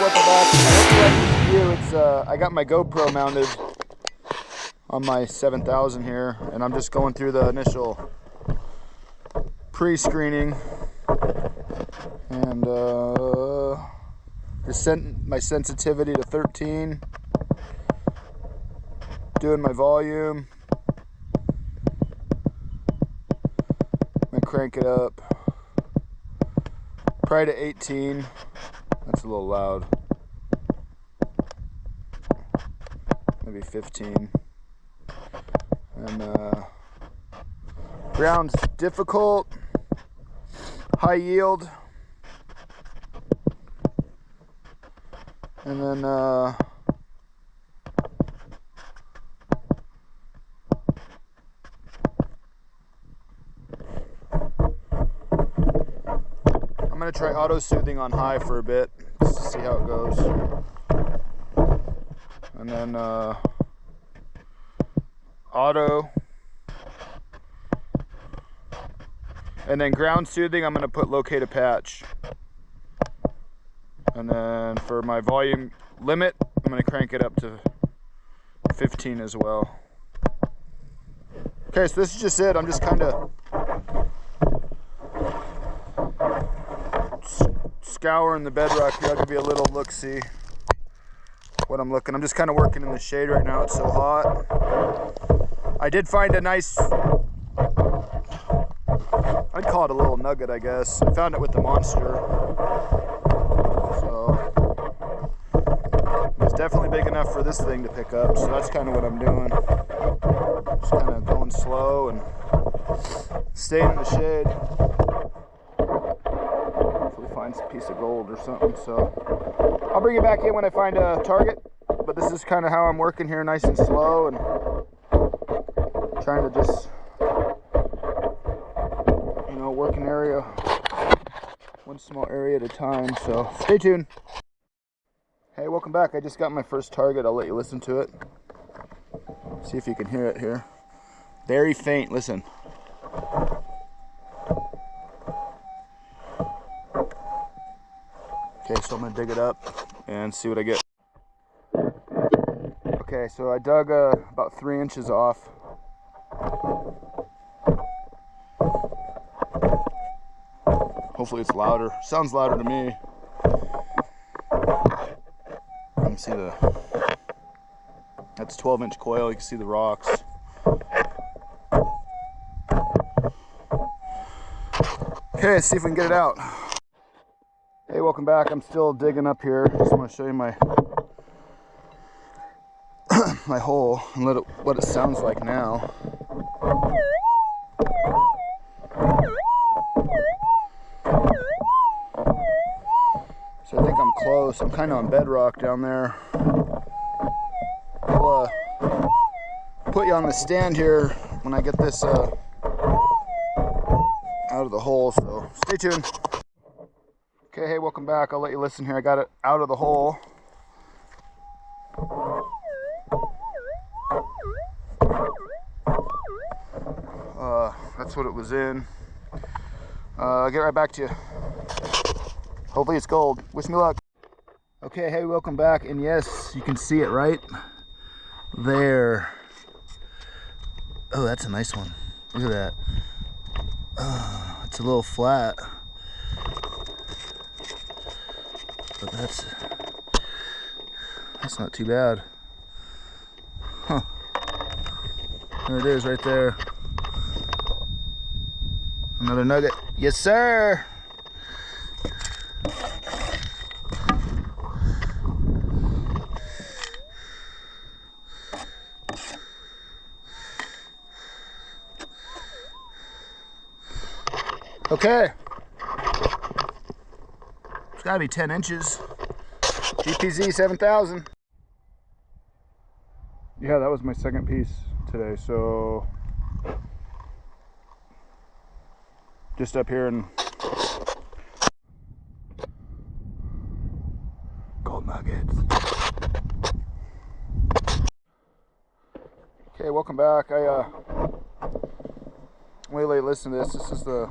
welcome back. I hope you like this view. It's I got my GoPro mounted on my 7000 here, and I'm just going through the initial pre-screening and just set my sensitivity to 13, doing my volume. I'm gonna crank it up probably to 18. That's a little loud. Maybe 15. And ground's difficult, high yield, and then I'm gonna try auto soothing on high for a bit just to see how it goes, and then auto, and then ground soothing I'm going to put locate a patch, and then for my volume limit I'm going to crank it up to 15 as well. Okay, so this is just it. I'm just kind of scouring the bedrock here. I'll give you a little look-see what I'm looking. I'm just kind of working in the shade right now. It's so hot. I did find a nice, I'd call it a little nugget, I guess. I found it with the monster. So it's definitely big enough for this thing to pick up. So that's kind of what I'm doing. Just kind of going slow and staying in the shade. Hopefully find a piece of gold or something. So I'll bring it back in when I find a target. But this is kind of how I'm working here, nice and slow, and trying to just, you know, work an area, one small area at a time. So stay tuned. Hey, welcome back. I just got my first target. I'll let you listen to it. See if you can hear it here. Very faint. Listen. Okay, so I'm gonna dig it up and see what I get. Okay, so I dug about 3 inches off. Hopefully it's louder. Sounds louder to me. You can see that's 12-inch coil. You can see the rocks. Okay, let's see if we can get it out. Hey, welcome back. I'm still digging up here. Just want to show you my my hole and what it sounds like now. So I think I'm close. I'm kind of on bedrock down there. I'll put you on the stand here when I get this out of the hole, so stay tuned. Okay, hey, welcome back. I'll let you listen here. I got it out of the hole. That's what it was in. I'll get right back to you. Hopefully it's gold. Wish me luck. Okay, hey, welcome back. And yes, you can see it right there. Oh, that's a nice one. Look at that. It's a little flat. But that's not too bad. Huh. There it is right there. Another nugget. Yes, sir. Okay. It's gotta be 10 inches. Gpz 7000. Yeah, that was my second piece today, so just up here in gold nuggets. Okay, welcome back. Wait, listen to this. This is the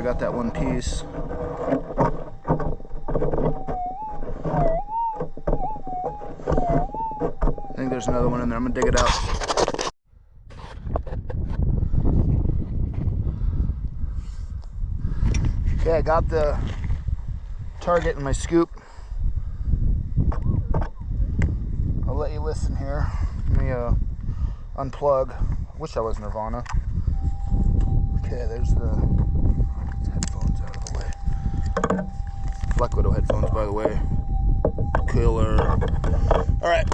I got that one piece. I think there's another one in there. I'm gonna dig it out. Okay, I got the target in my scoop. I'll let you listen here. Let me unplug. Wish I was Nirvana. Okay, there's the headphones out of the way. Black Widow headphones, by the way. Killer. All right.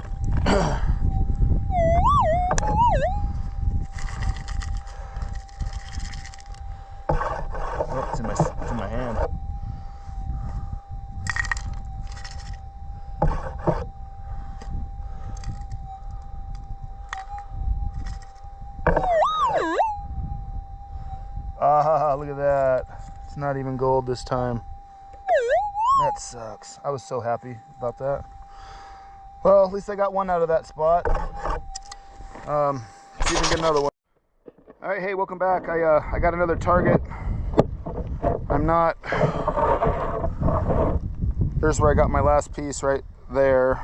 Oh, it's in my hand. Ah, look at that. It's not even gold this time. That sucks. I was so happy about that. Well, at least I got one out of that spot. See if we can get another one. All right, hey, welcome back. I got another target. There's where I got my last piece right there.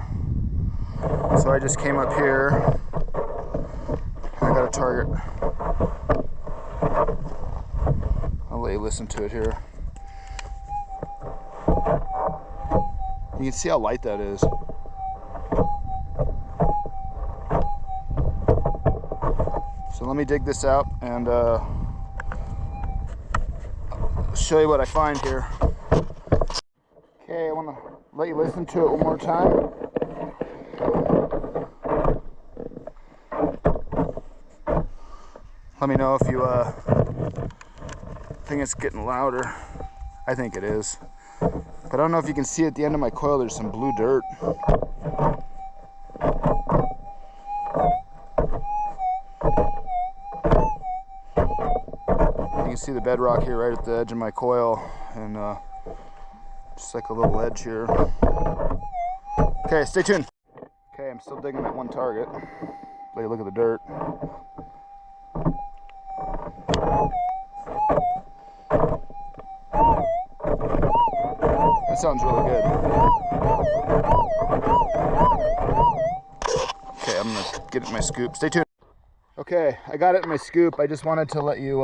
So I just came up here. I got a target. I'll let you listen to it here. You can see how light that is. So let me dig this out and show you what I find here. Okay, I want to let you listen to it one more time. Let me know if you think it's getting louder. I think it is. But I don't know if you can see at the end of my coil, there's some blue dirt. You can see the bedrock here right at the edge of my coil, and just like a little ledge here. Okay, stay tuned. Okay, I'm still digging that one target. Let you look at the dirt. That sounds really good. Okay, I'm gonna get it in my scoop. Stay tuned. Okay, I got it in my scoop. I just wanted to let you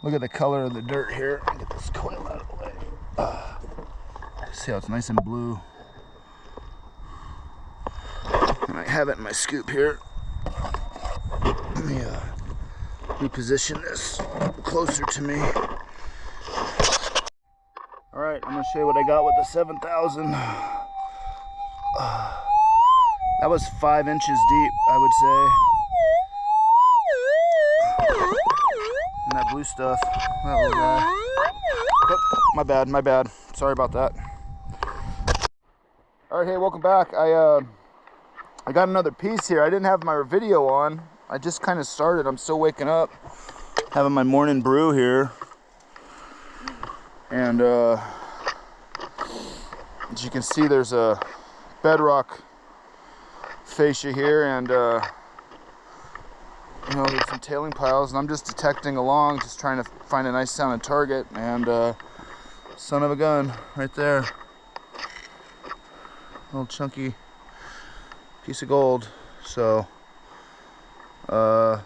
look at the color of the dirt here. Get this coil out of the way. See how it's nice and blue. And I have it in my scoop here. Let me reposition this closer to me. All right, I'm gonna show you what I got with the 7,000. That was 5 inches deep, I would say. And that blue stuff, that was oh, my bad. Sorry about that. All right, hey, welcome back. I got another piece here. I didn't have my video on. I just kind of started. I'm still waking up, having my morning brew here. And as you can see, there's a bedrock fascia here, and you know, there's some tailing piles, and I'm just detecting along, just trying to find a nice sounding target, and son of a gun right there. Little chunky piece of gold. So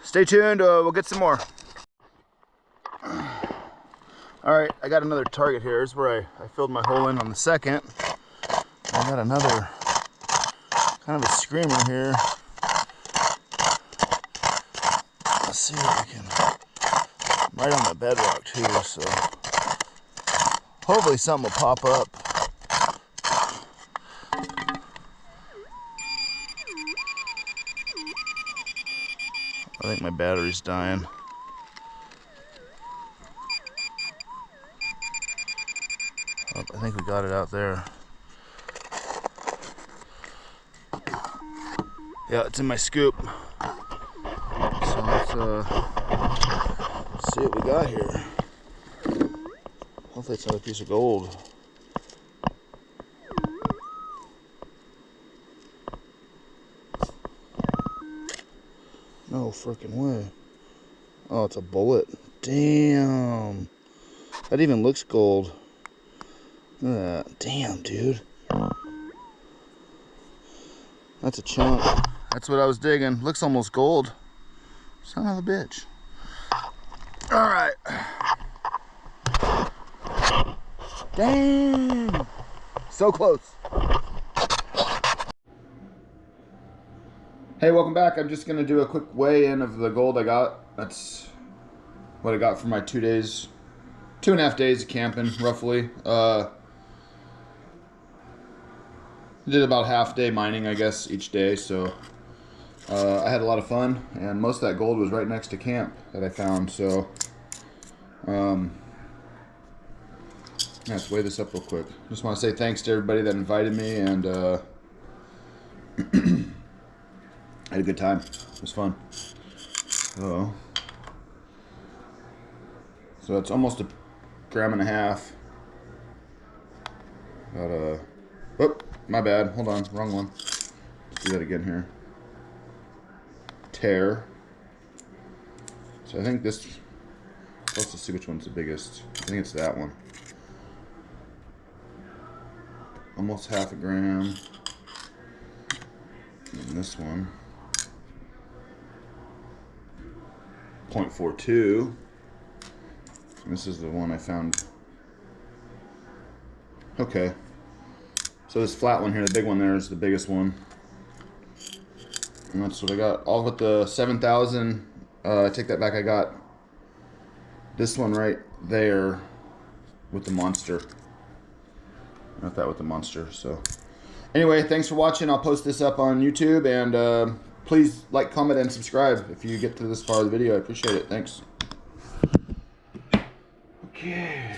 stay tuned, we'll get some more. Alright, I got another target here. Here's where I filled my hole in on the second. I got another kind of a screamer here. Let's see if I can, right on the bedrock too, so hopefully something will pop up. I think my battery's dying. Oh, I think we got it out there. Yeah, it's in my scoop. So let's see what we got here. Hopefully it's another piece of gold. No freaking way. Oh, it's a bullet. Damn. That even looks gold. Damn, dude. That's a chunk. That's what I was digging. Looks almost gold. Son of a bitch. All right. Dang. So close. Hey, welcome back. I'm just gonna do a quick weigh-in of the gold I got. That's what I got for my 2.5 days of camping, roughly. Did about half day mining, I guess, each day, so I had a lot of fun, and most of that gold was right next to camp that I found, so let's weigh this up real quick. Just want to say thanks to everybody that invited me, and I had a good time. It was fun. So it's almost 1.5 grams. Got whoop, my bad. Hold on, wrong one. Let's do that again here. Tear. So I think this. Let's see which one's the biggest. I think it's that one. Almost 0.5 gram. And this one. 0.42. This is the one I found. Okay. So this flat one here, the big one there, is the biggest one. And that's what I got. All with the 7,000. Take that back. I got this one right there with the monster. Not that with the monster. So anyway, thanks for watching. I'll post this up on YouTube, and please like, comment, and subscribe if you get to this part of the video. I appreciate it. Thanks. Okay.